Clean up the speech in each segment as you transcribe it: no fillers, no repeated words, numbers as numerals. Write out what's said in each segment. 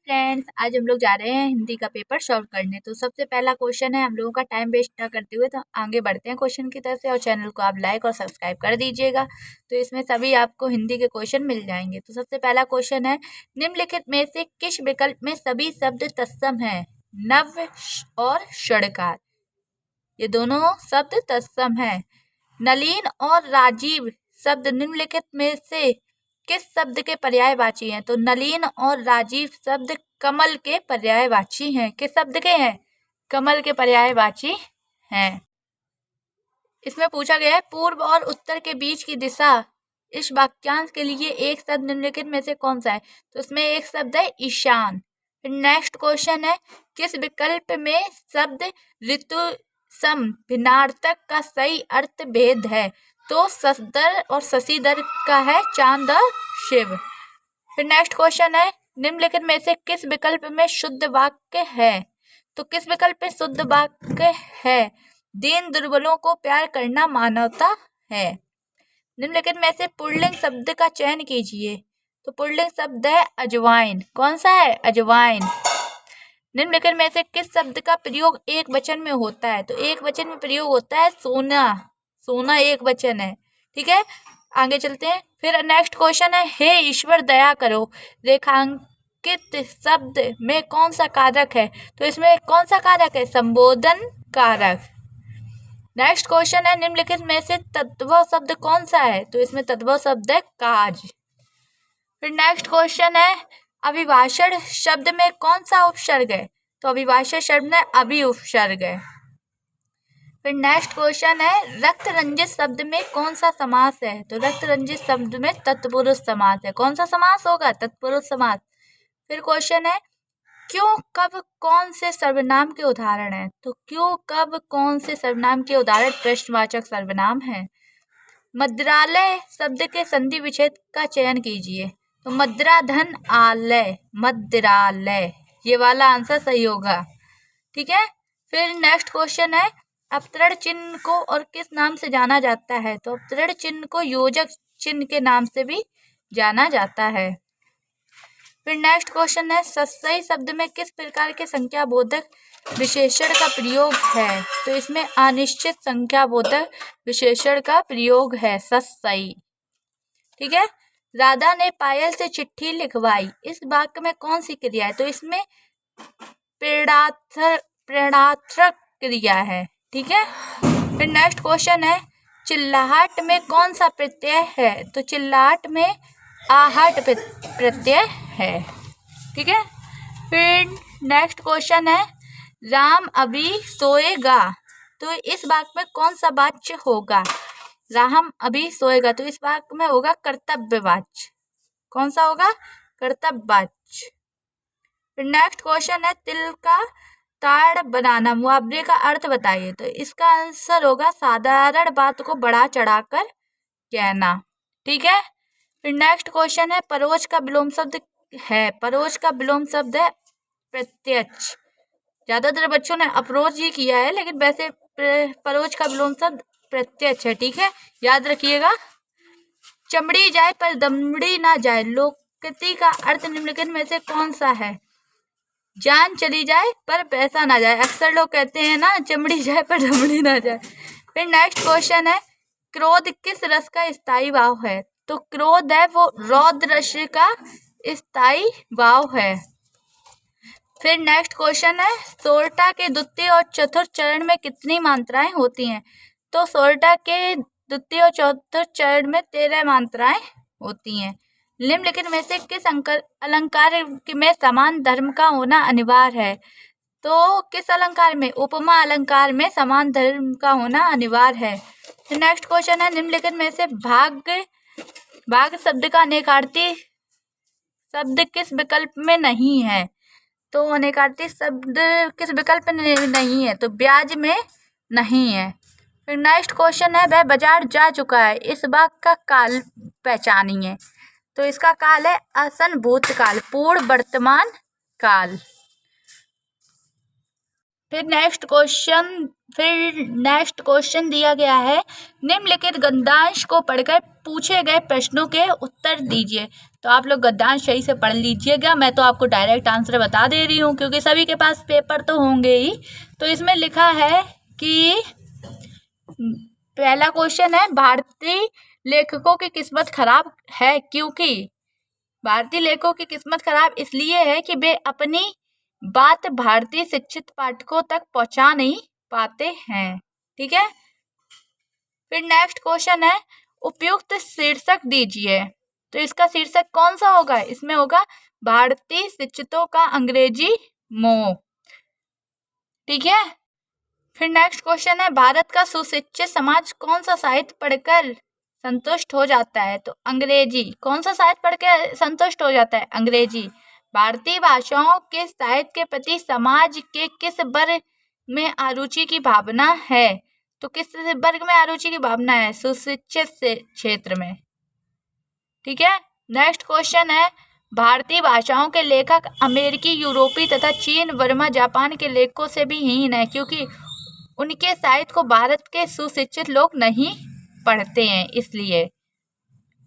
Friends, आज हम लोग जा रहे हैं हिंदी का पेपर सॉल्व करने। तो सबसे पहला क्वेश्चन है, हम लोगों का टाइम वेस्ट ना करते हुए तो आगे बढ़ते हैं क्वेश्चन की तरफ से। और चैनल को आप लाइक और सब्सक्राइब कर दीजिएगा, तो इसमें सभी आपको हिंदी के क्वेश्चन मिल जाएंगे। तो सबसे पहला क्वेश्चन है, निम्नलिखित में से किस विकल्प में सभी शब्द तत्सम है? नव और षडकार, ये दोनों शब्द तत्सम है। नलिन और राजीव शब्द निम्नलिखित में से किस शब्द के पर्यायवाची हैं? तो नलिन और राजीव शब्द कमल के पर्यायवाची हैं। किस शब्द के हैं? कमल के पर्यायवाची हैं। इसमें पूछा गया है, पूर्व और उत्तर के बीच की दिशा इस वाक्यांश के लिए एक शब्द निम्नलिखित में से कौन सा है? तो इसमें एक शब्द है ईशान। फिर नेक्स्ट क्वेश्चन है, किस विकल्प में शब्द ऋतु सम भिन्नार्थक का सही अर्थ भेद है? तो ससदर और शशिधर का है चांद और शिव। फिर नेक्स्ट क्वेश्चन है, निम्नलिखित में से किस विकल्प में शुद्ध वाक्य है? तो किस विकल्प में शुद्ध वाक्य है? दीन दुर्बलों को प्यार करना मानवता है। निम्नलिखित में से पुल्लिंग शब्द का चयन कीजिए। तो पुल्लिंग शब्द है अजवाइन। कौन सा है? अजवाइन। निम्नलिखित में से किस शब्द का प्रयोग एक वचन में होता है? तो एक वचन में प्रयोग होता है सोना। सोना एक वचन है। ठीक है, आगे चलते हैं। फिर नेक्स्ट क्वेश्चन है, हे ईश्वर दया करो रेखांकित शब्द में कौन सा कारक है? तो इसमें कौन सा कारक है? संबोधन कारक। नेक्स्ट क्वेश्चन है, निम्नलिखित में से तद्भव शब्द कौन सा है? तो इसमें तद्भव शब्द है काज। फिर नेक्स्ट क्वेश्चन है, अभिभाषण शब्द में कौन सा उपसर्ग है? तो अभिभाषण शब्द में अभि उपसर्ग है। फिर नेक्स्ट क्वेश्चन है, रक्त रंजित शब्द में कौन सा समास है? तो रक्त रंजित शब्द में तत्पुरुष समास है। कौन सा समास होगा? तत्पुरुष समास। फिर क्वेश्चन है, क्यों कब कौन से सर्वनाम के उदाहरण है? तो क्यों कब कौन से सर्वनाम के उदाहरण प्रश्नवाचक सर्वनाम है। मद्रालय शब्द के संधि विच्छेद का चयन कीजिए। तो मद्रा धन आलय, मद्रालय, ये वाला आंसर सही होगा। ठीक है। फिर नेक्स्ट क्वेश्चन है, अपतरण चिन्ह को और किस नाम से जाना जाता है? तो अपतरण चिन्ह को योजक चिन्ह के नाम से भी जाना जाता है। फिर नेक्स्ट क्वेश्चन है, सस्सई शब्द में किस प्रकार के संख्या बोधक विशेषण का प्रयोग है? तो इसमें अनिश्चित संख्या बोधक विशेषण का प्रयोग है सस्सई। ठीक है। राधा ने पायल से चिट्ठी लिखवाई, इस वाक्य में कौन सी क्रिया है? तो इसमें प्रेरणार्थक क्रिया है। ठीक है। फिर नेक्स्ट क्वेश्चन है, चिल्लाहट में कौन सा प्रत्यय है? तो चिल्लाहट में आहट प्रत्यय है। ठीक है। फिर नेक्स्ट क्वेश्चन है, राम अभी सोएगा, तो इस वाक्य में कौन सा वाच्य होगा? राम अभी सोएगा, तो इस वाक्य में होगा कर्तव्यवाच्य। कौन सा होगा? कर्तव्यवाच्य। फिर नेक्स्ट क्वेश्चन है, तिल का ताड़ बनाना, मुहावरे का अर्थ बताइए। तो इसका आंसर होगा साधारण बात को बढ़ा चढ़ाकर कहना। ठीक है। फिर नेक्स्ट क्वेश्चन है, परोज का विलोम शब्द है। परोज का विलोम शब्द है प्रत्यक्ष। ज्यादातर बच्चों ने अप्रोच ही किया है, लेकिन वैसे परोज का विलोम शब्द प्रत्यक्ष है। ठीक है, याद रखिएगा। चमड़ी जाए पर दमड़ी ना जाए, लोकोक्ति का अर्थ निम्नलिखित में से कौन सा है? जान चली जाए पर पैसा ना जाए। अक्सर लोग कहते हैं ना, चमड़ी जाए पर दमड़ी ना जाए। फिर नेक्स्ट क्वेश्चन है, क्रोध किस रस का स्थायी भाव है? तो क्रोध है वो रौद्र रस का स्थायी भाव है। फिर नेक्स्ट क्वेश्चन है, सोरठा के द्वितीय और चतुर्थ चरण में कितनी मात्राएं होती हैं? तो सोरठा के द्वितीय और चतुर्थ चरण में 13 मात्राएं होती हैं। निम्नलिखित में से किस अलंकार में समान धर्म का होना अनिवार्य है? तो किस अलंकार में? उपमा अलंकार में समान धर्म का होना अनिवार्य है। नेक्स्ट क्वेश्चन है, निम्नलिखित में से भाग शब्द का अनेकार्थी शब्द किस विकल्प में नहीं है? तो अनेकार्थी शब्द किस विकल्प में नहीं है? तो ब्याज में नहीं है। फिर नेक्स्ट क्वेश्चन है, वह बाजार जा चुका है, इस वाक्य का काल पहचानिए। तो इसका काल है आसन भूतकाल, पूर्ण वर्तमान काल। फिर नेक्स्ट क्वेश्चन दिया गया है, निम्नलिखित गद्यांश को पढ़कर पूछे गए प्रश्नों के उत्तर दीजिए। तो आप लोग गद्यांश सही से पढ़ लीजिएगा। मैं तो आपको डायरेक्ट आंसर बता दे रही हूँ क्योंकि सभी के पास पेपर तो होंगे ही। तो इसमें लिखा है कि पहला क्वेश्चन है, भारतीय लेखकों की किस्मत खराब है क्योंकि भारतीय लेखकों की किस्मत खराब इसलिए है कि वे अपनी बात भारतीय शिक्षित पाठकों तक पहुंचा नहीं पाते हैं। ठीक है, फिर नेक्स्ट क्वेश्चन है, उपयुक्त शीर्षक दीजिए। तो इसका शीर्षक कौन सा होगा? इसमें होगा भारतीय शिक्षितों का अंग्रेजी मोह। ठीक है, फिर नेक्स्ट क्वेश्चन है, भारत का सुशिक्षित समाज कौन सा साहित्य पढ़कर संतुष्ट हो जाता है? तो अंग्रेजी। कौन सा साहित्य पढ़ के संतुष्ट हो जाता है? अंग्रेजी। भारतीय भाषाओं के साहित्य के प्रति समाज के किस वर्ग में अरुचि की भावना है? तो किस वर्ग में अरुचि की भावना है? सुशिक्षित से क्षेत्र में। ठीक है, नेक्स्ट क्वेश्चन है, भारतीय भाषाओं के लेखक अमेरिकी, यूरोपीय तथा चीन, वर्मा, जापान के लेखकों से भी हीन है क्योंकि उनके साहित्य को भारत के सुशिक्षित लोग नहीं पढ़ते हैं इसलिए।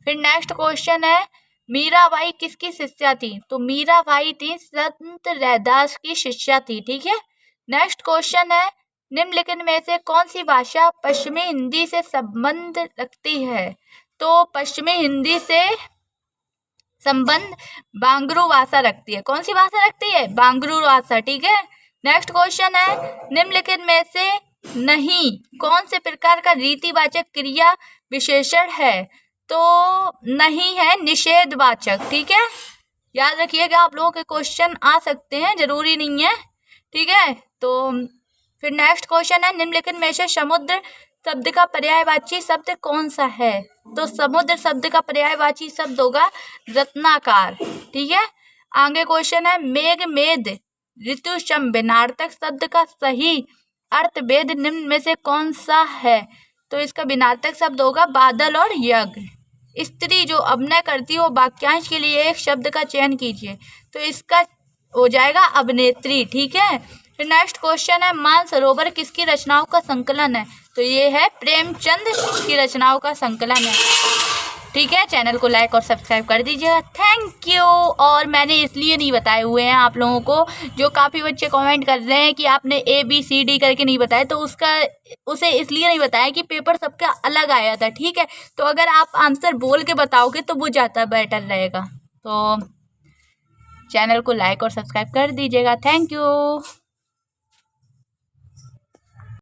फिर नेक्स्ट क्वेश्चन है, मीराबाई किसकी शिष्या थी? तो मीराबाई थी संत रैदास की शिष्या थी। ठीक है, नेक्स्ट क्वेश्चन है, निम्नलिखित में से कौन सी भाषा पश्चिमी हिंदी से संबंध रखती है? तो पश्चिमी हिंदी से संबंध बांगरू भाषा रखती है। कौन सी भाषा रखती है? बांगरू भाषा। ठीक है, नेक्स्ट क्वेश्चन है, निम्नलिखित में से नहीं कौन से प्रकार का रीतिवाचक क्रिया विशेषण है? तो नहीं है निषेधवाचक। ठीक है, याद रखिएगा, आप लोगों के क्वेश्चन आ सकते हैं, जरूरी नहीं है। ठीक है, तो फिर नेक्स्ट क्वेश्चन है, निम्नलिखित में से समुद्र शब्द का पर्यायवाची शब्द कौन सा है? तो समुद्र शब्द का पर्यायवाची शब्द होगा रत्नाकर। ठीक है, आगे क्वेश्चन है, मेघ, मेद, ऋतु, विनार्थक शब्द का सही अर्थ भेद निम्न में से कौन सा है? तो इसका विनार्थक शब्द होगा बादल और यज्ञ। स्त्री जो अभिनय करती है वो वाक्यांश के लिए एक शब्द का चयन कीजिए। तो इसका हो जाएगा अभिनेत्री। ठीक है, फिर नेक्स्ट क्वेश्चन है, मानसरोवर किसकी रचनाओं का संकलन है? तो ये है प्रेमचंद की रचनाओं का संकलन है। ठीक है, चैनल को लाइक और सब्सक्राइब कर दीजिएगा। Thank you. और मैंने इसलिए नहीं बताए हुए हैं आप लोगों को, जो काफ़ी बच्चे कमेंट कर रहे हैं कि आपने ABCD करके नहीं बताया, तो उसे इसलिए नहीं बताया कि पेपर सबका अलग आया था। ठीक है, तो अगर आप आंसर बोल के बताओगे तो वो ज़्यादा बेटर रहेगा। तो चैनल को लाइक और सब्सक्राइब कर दीजिएगा। Thank you.